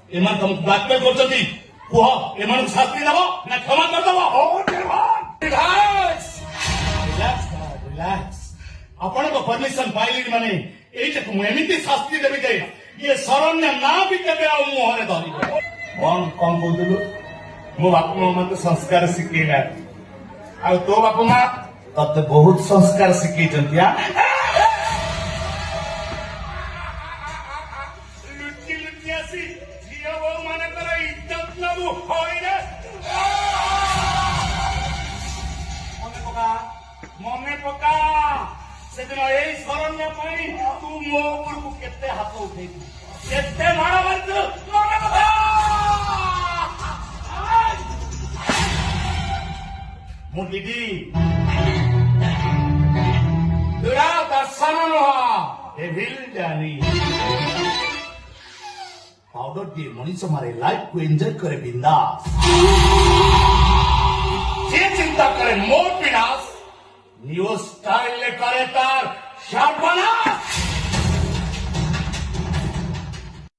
এমান তমক blackmail করছতি কুহ এমানক শাস্তি দেব না ক্ষমা করে দেব রিল্যাক্স রিল্যাক্স ଆପଣଙ୍କ ପରମିଶନ ପାଇଲିଣି ମାନେ ଏଇଟାକୁ ମୁଁ ଏମିତି ଶାସ୍ତି ଦେବି ଯେ ଇଏ ଶରଣ୍ୟ ନାଁ ବି କେବେ ଆଉ ମୁହଁରେ ଧରିବ କଣ କହୁଥିଲୁ ମୋ ବାପା ମା ମତେ ସଂସ୍କାର ଶିଖେଇନାହାନ୍ତି ଆଉ ତୋ ବାପା ମା ତତେ ବହୁତ ସଂସ୍କାର ଶିଖେଇଛନ୍ତି ଲୁଚି ଲୁଚି ଆସି ଝିଅ ବୋଉ ମାନଙ୍କର ଇଜ୍ଜତ ନବୁ ହଇରେ ମନେ ପକା ସେଦିନ ଏଇ ଶରଣ୍ୟ ପାଇଁ ତୁ ମୋ ଉପରକୁ କେତେ ହାତ ଉଠେଇଛୁ କେତେ ମାଡ଼ ମାରିଛୁ ମନେ ପକା ମୁଁ ଦିଦି ଦୁରା ଦର୍ଶନ ନୁହଁ ଏଭିଲ ଜାନି ପାଉଡର দিয়ে ମଣିଷ ମାରେ ଲାଇଫକୁ ଏନ୍ଜୟ କରେ ବିନ୍ଦାସ যে চিন্তা করে মোট বিনাশ নিউ স্টাইলে করে তার সর্বনাশ